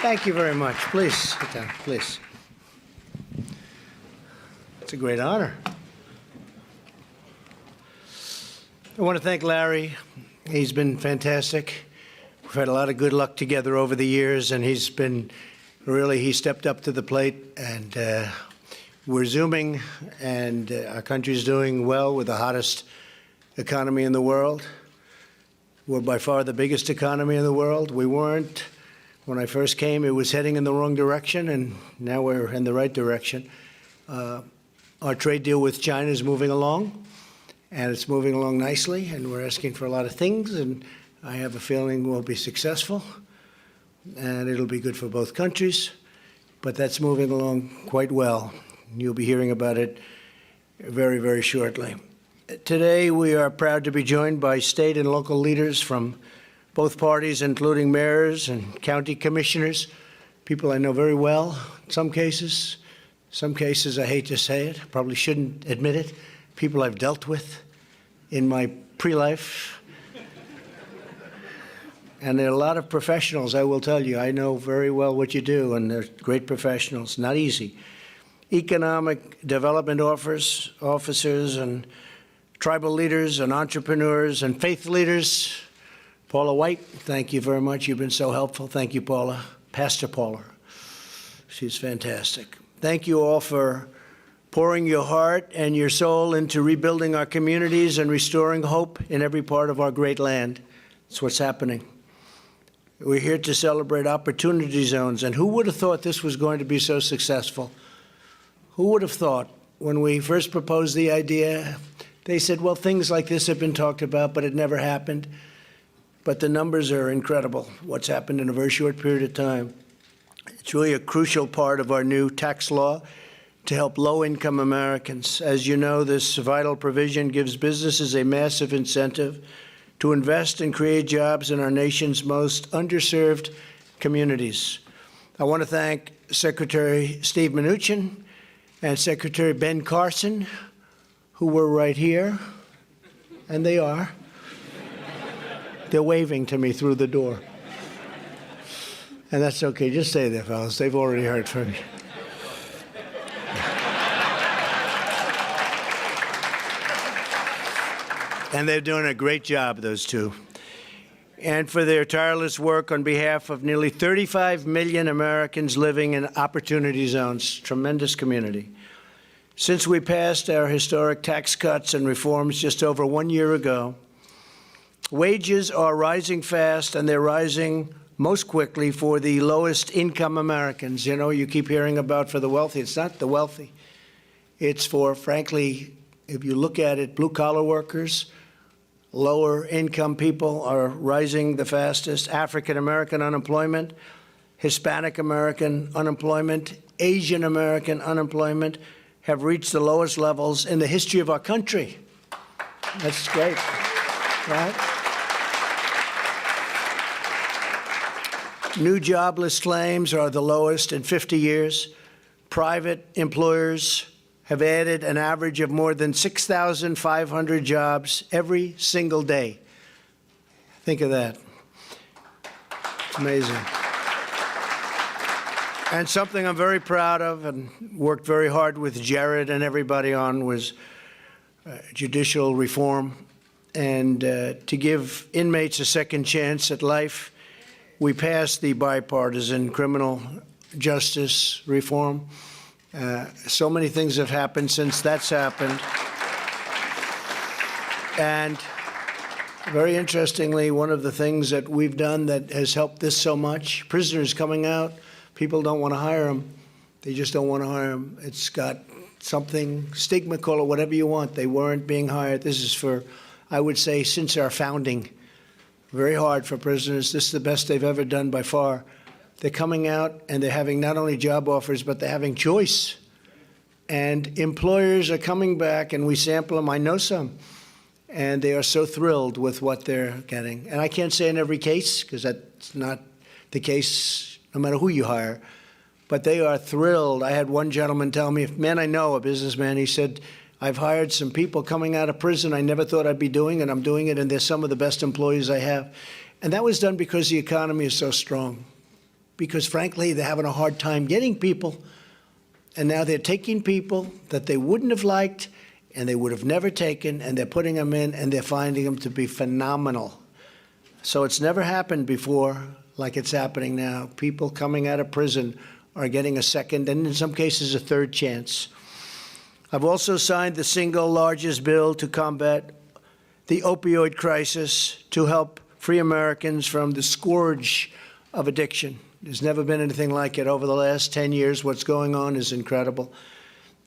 Thank you very much. Please sit down, please. It's a great honor. I want to thank Larry. He's been fantastic. We've had a lot of good luck together over the years, and he's been really, he stepped up to the plate, and we're zooming, and our country's doing well with the hottest economy in the world. We're by far the biggest economy in the world. We weren't. When I first came, it was heading in the wrong direction, and now we're in the right direction. Our trade deal with China is moving along, and it's moving along nicely, and we're asking for a lot of things, and I have a feeling we'll be successful, and it'll be good for both countries, but that's moving along quite well. You'll be hearing about it very, very shortly. Today, we are proud to be joined by state and local leaders from both parties, including mayors and county commissioners, people I know very well in some cases. Some cases, I hate to say it, probably shouldn't admit it, people I've dealt with in my pre-life. And there are a lot of professionals, I will tell you. I know very well what you do, and they're great professionals, not easy. Economic development officers and tribal leaders and entrepreneurs and faith leaders. Paula White, thank you very much. You've been so helpful. Thank you, Paula. Pastor Paula. She's fantastic. Thank you all for pouring your heart and your soul into rebuilding our communities and restoring hope in every part of our great land. That's what's happening. We're here to celebrate opportunity zones, and who would have thought this was going to be so successful? Who would have thought when we first proposed the idea? They said, well, things like this have been talked about, but it never happened. But the numbers are incredible, what's happened in a very short period of time. It's really a crucial part of our new tax law to help low-income Americans. As you know, this vital provision gives businesses a massive incentive to invest and create jobs in our nation's most underserved communities. I want to thank Secretary Steve Mnuchin and Secretary Ben Carson, who were right here, and they are. They're waving to me through the door. And that's okay. Just stay there, fellas. They've already heard from you. And they're doing a great job, those two. And for their tireless work on behalf of nearly 35 million Americans living in opportunity zones. Tremendous community. Since we passed our historic tax cuts and reforms just over 1 year ago, wages are rising fast, and they're rising most quickly for the lowest income Americans. You know, you keep hearing about for the wealthy. It's not the wealthy. It's for, frankly, if you look at it, blue-collar workers, lower income people are rising the fastest. African-American unemployment, Hispanic-American unemployment, Asian-American unemployment have reached the lowest levels in the history of our country. That's great, right? New jobless claims are the lowest in 50 years. Private employers have added an average of more than 6,500 jobs every single day. Think of that. It's amazing. And something I'm very proud of and worked very hard with Jared and everybody on was judicial reform and to give inmates a second chance at life. We passed the bipartisan criminal justice reform. So many things have happened since that's happened. And very interestingly, one of the things that we've done that has helped this so much, prisoners coming out, people don't want to hire them. They just don't want to hire them. It's got something, stigma, call it whatever you want. They weren't being hired. This is for, I would say, since our founding. Very hard for prisoners. This is the best they've ever done by far. They're coming out and they're having not only job offers, but they're having choice. And employers are coming back, and we sample them. I know some. And they are so thrilled with what they're getting. And I can't say in every case, because that's not the case no matter who you hire. But they are thrilled. I had one gentleman tell me, man, I know, a businessman, he said, I've hired some people coming out of prison I never thought I'd be doing, and I'm doing it, and they're some of the best employees I have. And that was done because the economy is so strong. because, frankly, they're having a hard time getting people. And now they're taking people that they wouldn't have liked and they would have never taken, and they're putting them in, and they're finding them to be phenomenal. So it's never happened before like it's happening now. People coming out of prison are getting a second, and in some cases a third chance. I've also signed the single largest bill to combat the opioid crisis, to help free Americans from the scourge of addiction. There's never been anything like it over the last 10 years. What's going on is incredible.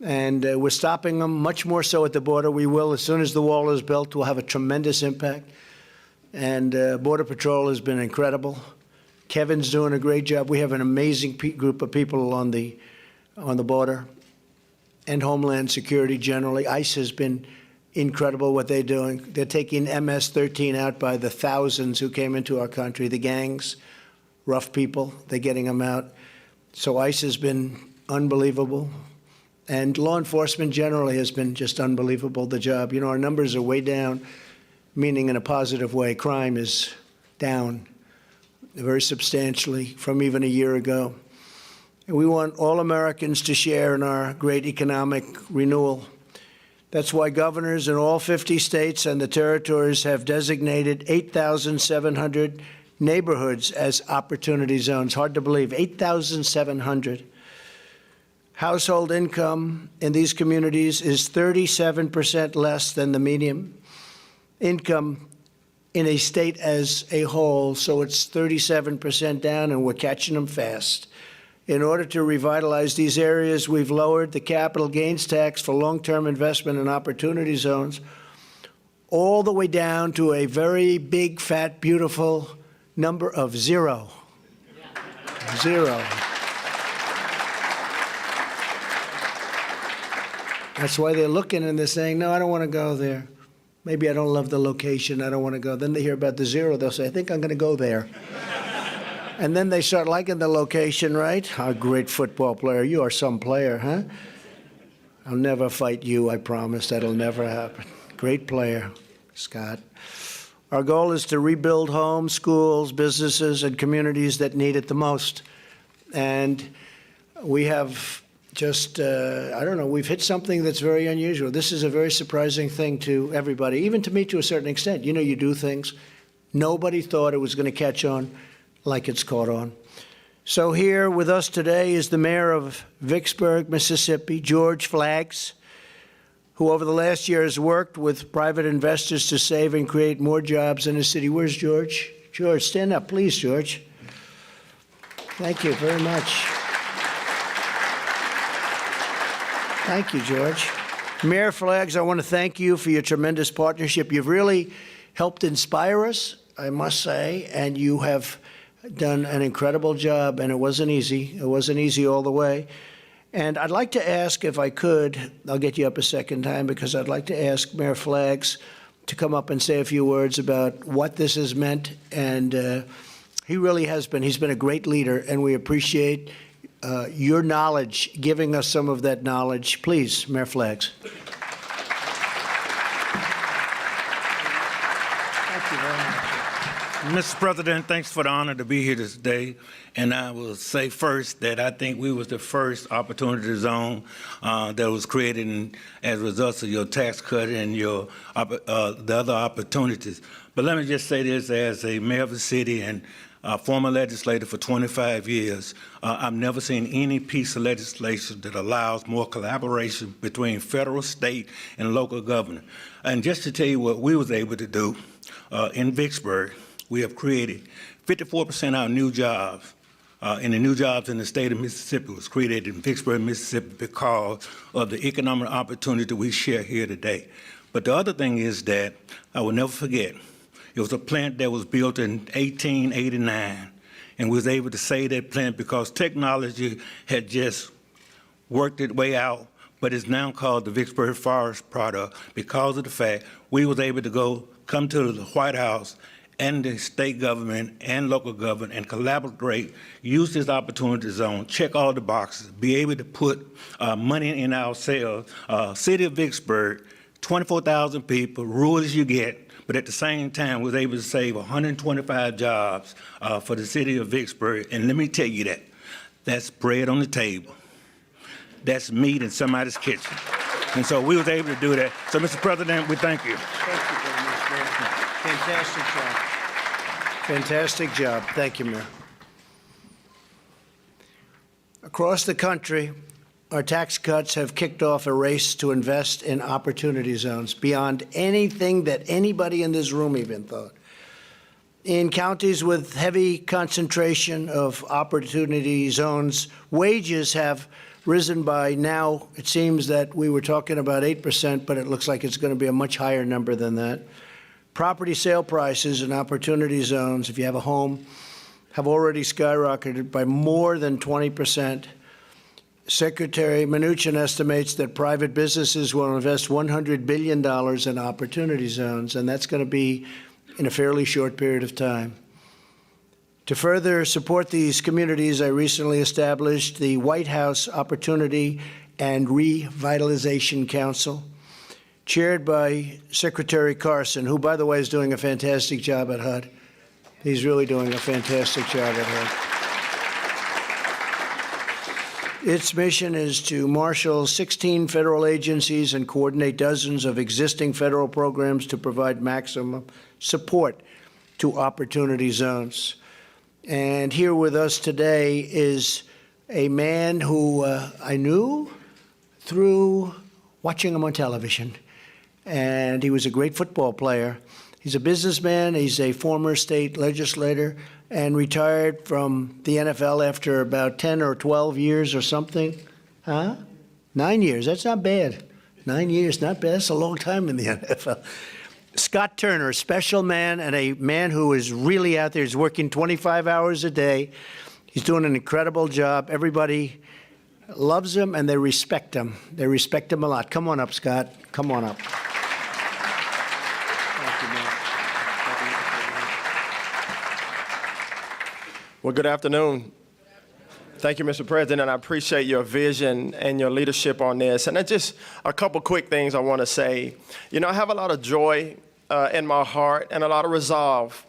And we're stopping them, much more so at the border. We will, as soon as the wall is built, we'll have a tremendous impact. And Border Patrol has been incredible. Kevin's doing a great job. We have an amazing group of people on the border, and Homeland Security generally. ICE has been incredible what they're doing. They're taking MS-13 out by the thousands who came into our country, the gangs, rough people. They're getting them out. So ICE has been unbelievable. And law enforcement generally has been just unbelievable, the job. You know, our numbers are way down, meaning in a positive way. Crime is down very substantially from even a year ago. And we want all Americans to share in our great economic renewal. That's why governors in all 50 states and the territories have designated 8,700 neighborhoods as opportunity zones. Hard to believe, 8,700. Household income in these communities is 37% less than the median income in a state as a whole, so it's 37% down, and we're catching them fast. In order to revitalize these areas, we've lowered the capital gains tax for long-term investment in opportunity zones all the way down to a very big, fat, beautiful number of zero. Zero. That's why they're looking and they're saying, no, I don't want to go there. Maybe I don't love the location. I don't want to go. Then they hear about the zero. They'll say, I think I'm going to go there. And then they start liking the location, right? A great football player. You are some player, huh? I'll never fight you, I promise. That'll never happen. Great player, Scott. Our goal is to rebuild homes, schools, businesses, and communities that need it the most. And we have just, I don't know, we've hit something that's very unusual. This is a very surprising thing to everybody, even to me to a certain extent. You know, you do things. Nobody thought it was going to catch on like it's caught on. So here with us today is the mayor of Vicksburg, Mississippi, George Flaggs, who over the last year has worked with private investors to save and create more jobs in the city. Where's George? George, stand up, please, George. Thank you very much. Thank you, George. Mayor Flaggs, I want to thank you for your tremendous partnership. You've really helped inspire us, I must say, and you have done an incredible job, and it wasn't easy. It wasn't easy all the way. And I'd like to ask, if I could, I'll get you up a second time, because I'd like to ask Mayor Flaggs to come up and say a few words about what this has meant. And he really has been. He's been a great leader, and we appreciate your knowledge, giving us some of that knowledge. Please, Mayor Flaggs. Thank you very much. Mr. President, thanks for the honor to be here today. And I will say first that I think we was the first opportunity zone that was created as a result of your tax cut and your the other opportunities. But let me just say this, as a mayor of the city and former legislator for 25 years, I've never seen any piece of legislation that allows more collaboration between federal, state, and local government. And just to tell you what we was able to do in Vicksburg, we have created 54% of our new jobs, and the new jobs in the state of Mississippi was created in Vicksburg, Mississippi, because of the economic opportunity we share here today. But the other thing is that I will never forget, it was a plant that was built in 1889, and we was able to save that plant because technology had just worked its way out, but it's now called the Vicksburg Forest Product because of the fact we was able to come to the White House and the state government and local government and collaborate, use this opportunity zone, check all the boxes, be able to put money in our sales. City of Vicksburg, 24,000 people, rural as you get, but at the same time was able to save 125 jobs for the city of Vicksburg. And let me tell you that's bread on the table. That's meat in somebody's kitchen. And so we was able to do that. So, Mr. President, we thank you. Thank you very much, Mayor. Fantastic job. Fantastic job. Thank you, Mayor. Across the country, our tax cuts have kicked off a race to invest in opportunity zones beyond anything that anybody in this room even thought. In counties with heavy concentration of opportunity zones, wages have risen by now, it seems that we were talking about 8%, but it looks like it's going to be a much higher number than that. Property sale prices in opportunity zones, if you have a home, have already skyrocketed by more than 20%. Secretary Mnuchin estimates that private businesses will invest $100 billion in opportunity zones, and that's going to be in a fairly short period of time. To further support these communities, I recently established the White House Opportunity and Revitalization Council, chaired by Secretary Carson, who, by the way, is doing a fantastic job at HUD. He's really doing a fantastic job at HUD. Its mission is to marshal 16 federal agencies and coordinate dozens of existing federal programs to provide maximum support to opportunity zones. And here with us today is a man who I knew through watching him on television. And he was a great football player. He's a businessman. He's a former state legislator and retired from the NFL after about 10 or 12 years or something. Huh? 9 years. That's not bad. 9 years, not bad. That's a long time in the NFL. Scott Turner, a special man and a man who is really out there. He's working 25 hours a day. He's doing an incredible job. Everybody loves him and they respect him. They respect him a lot. Come on up, Scott. Come on up. Thank you, man. Well, good afternoon. Thank you, Mr. President, and I appreciate your vision and your leadership on this. And just a couple quick things I want to say. You know, I have a lot of joy in my heart and a lot of resolve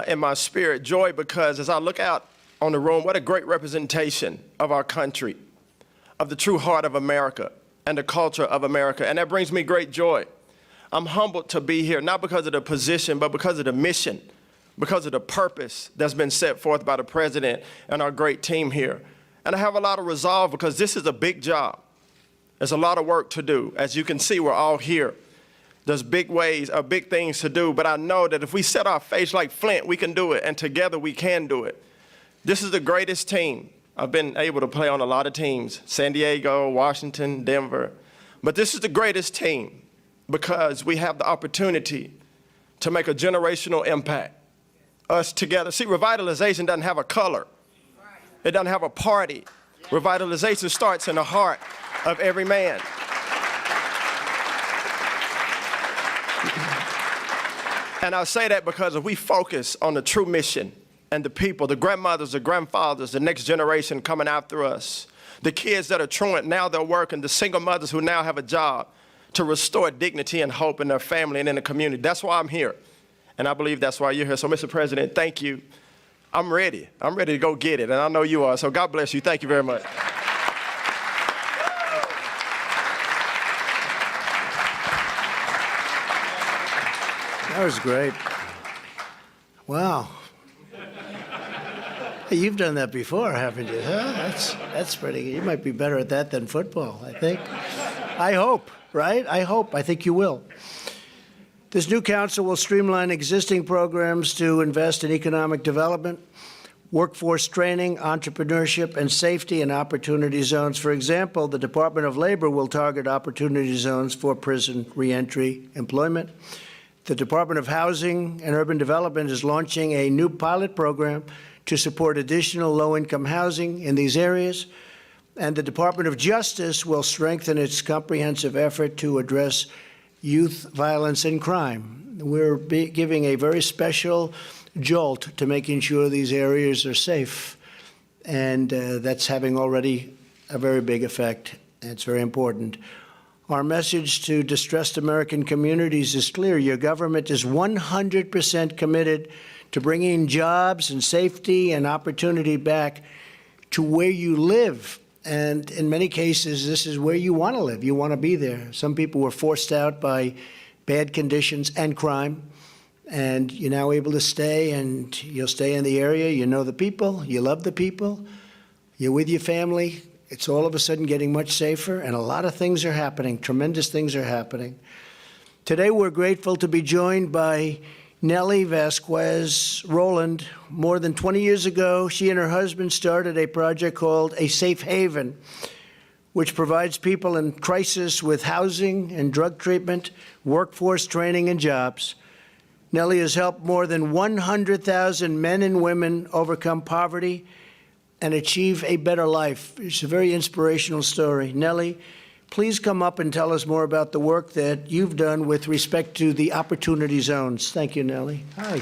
in my spirit. Joy because as I look out on the room, what a great representation of our country, of the true heart of America and the culture of America. And that brings me great joy. I'm humbled to be here, not because of the position, but because of the mission, because of the purpose that's been set forth by the president and our great team here. And I have a lot of resolve because this is a big job. There's a lot of work to do. As you can see, we're all here. There's big ways, big things to do, but I know that if we set our face like flint, we can do it, and together we can do it. This is the greatest team. I've been able to play on a lot of teams, San Diego, Washington, Denver, but this is the greatest team because we have the opportunity to make a generational impact. Us together. See, revitalization doesn't have a color. It doesn't have a party. Revitalization starts in the heart of every man. And I say that because if we focus on the true mission and the people, the grandmothers, the grandfathers, the next generation coming after us, the kids that are truant, now they're working, the single mothers who now have a job to restore dignity and hope in their family and in the community. That's why I'm here. And I believe that's why you're here. So, Mr. President, thank you. I'm ready. I'm ready to go get it. And I know you are. So God bless you. Thank you very much. That was great. Wow. Hey, you've done that before, haven't you? Huh? That's pretty good. You might be better at that than football, I think. I hope, right? I hope. I think you will. This new council will streamline existing programs to invest in economic development, workforce training, entrepreneurship, and safety in opportunity zones. For example, the Department of Labor will target opportunity zones for prison reentry employment. The Department of Housing and Urban Development is launching a new pilot program to support additional low-income housing in these areas. And the Department of Justice will strengthen its comprehensive effort to address youth violence and crime. We're giving a very special jolt to making sure these areas are safe. And that's having already a very big effect. And it's very important. Our message to distressed American communities is clear. Your government is 100% committed to bringing jobs and safety and opportunity back to where you live. And in many cases, this is where you want to live. You want to be there. Some people were forced out by bad conditions and crime, and you're now able to stay, and you'll stay in the area. You know the people. You love the people. You're with your family. It's all of a sudden getting much safer, and a lot of things are happening. Tremendous things are happening. Today, we're grateful to be joined by Nelly Vasquez Rowland. More than 20 years ago, she and her husband started a project called A Safe Haven, which provides people in crisis with housing and drug treatment, workforce training, and jobs. Nelly has helped more than 100,000 men and women overcome poverty and achieve a better life. It's a very inspirational story. Nelly, please come up and tell us more about the work that you've done with respect to the Opportunity Zones. Thank you, Nelly. Hi.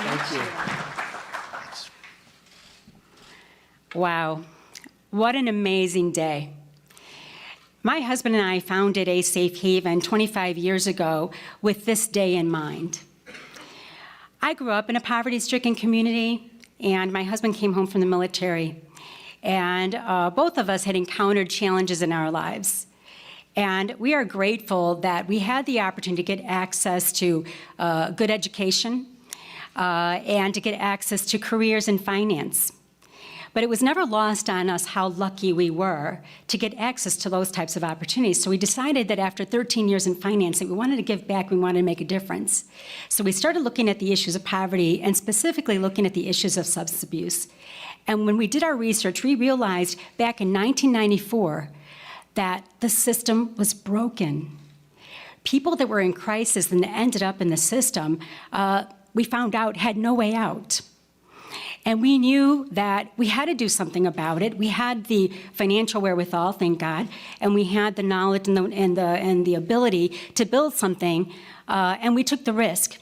Thank you. Wow, what an amazing day. My husband and I founded A Safe Haven 25 years ago with this day in mind. I grew up in a poverty-stricken community, and my husband came home from the military. And both of us had encountered challenges in our lives. And we are grateful that we had the opportunity to get access to good education and to get access to careers in finance. But it was never lost on us how lucky we were to get access to those types of opportunities. So we decided that after 13 years in finance that we wanted to give back, we wanted to make a difference. So we started looking at the issues of poverty and specifically looking at the issues of substance abuse. And when we did our research, we realized back in 1994 that the system was broken. People that were in crisis and that ended up in the system, we found out had no way out. And we knew that we had to do something about it. We had the financial wherewithal, thank God, and we had the knowledge and the ability to build something, and we took the risk.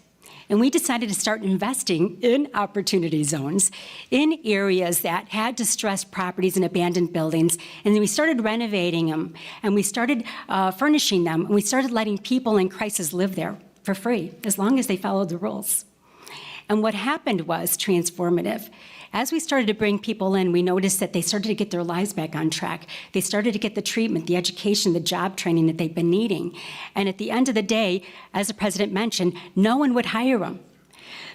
And we decided to start investing in opportunity zones in areas that had distressed properties and abandoned buildings. And then we started renovating them, and we started furnishing them, and we started letting people in crisis live there for free, as long as they followed the rules. And what happened was transformative. As we started to bring people in, we noticed that they started to get their lives back on track. They started to get the treatment, the education, the job training that they've been needing. And at the end of the day, as the president mentioned, no one would hire them.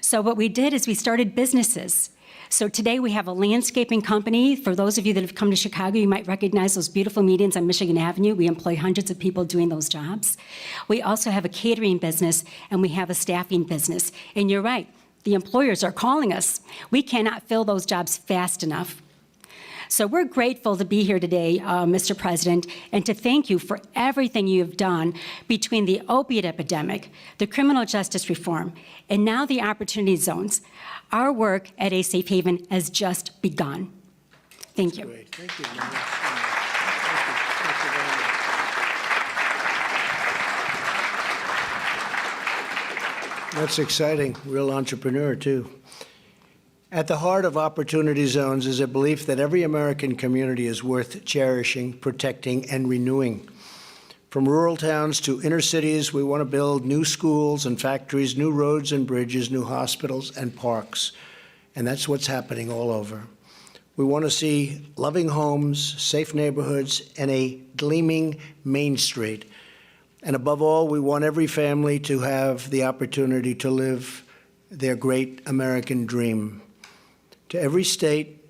So what we did is we started businesses. So today we have a landscaping company. For those of you that have come to Chicago, you might recognize those beautiful medians on Michigan Avenue. We employ hundreds of people doing those jobs. We also have a catering business, and we have a staffing business. And you're right. The employers are calling us. We cannot fill those jobs fast enough. So we're grateful to be here today, Mr. President, and to thank you for everything you have done between the opiate epidemic, the criminal justice reform, and now the opportunity zones. Our work at A Safe Haven has just begun. Thank you. Great. Thank you, Nelly. That's exciting. Real entrepreneur, too. At the heart of Opportunity Zones is a belief that every American community is worth cherishing, protecting, and renewing. From rural towns to inner cities, we want to build new schools and factories, new roads and bridges, new hospitals and parks. And that's what's happening all over. We want to see loving homes, safe neighborhoods, and a gleaming Main Street. And above all, we want every family to have the opportunity to live their great American dream. To every state,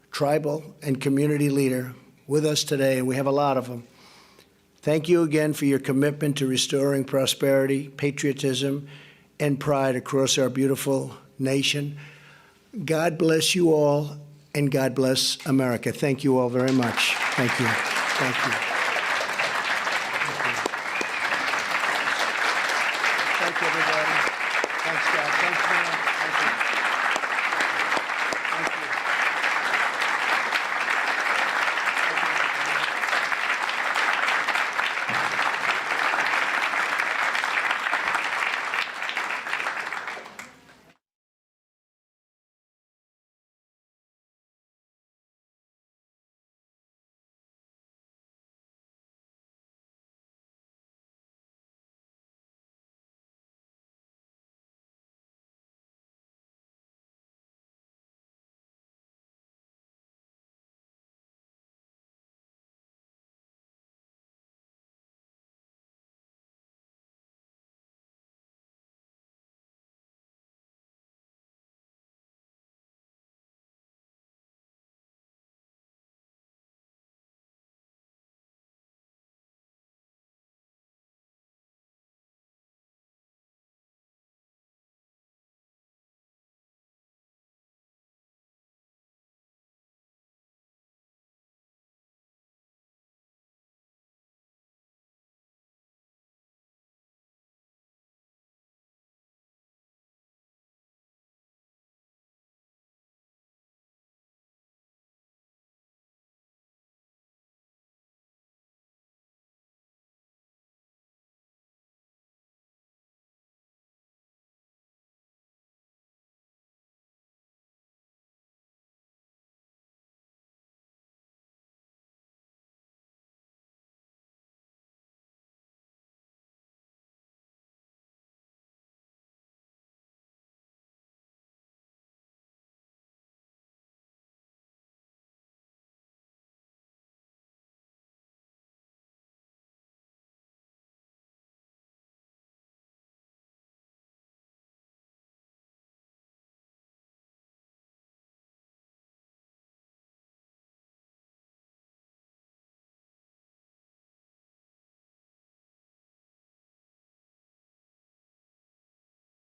tribal, and community leader with us today, and we have a lot of them, thank you again for your commitment to restoring prosperity, patriotism, and pride across our beautiful nation. God bless you all, and God bless America. Thank you all very much. Thank you. Thank you.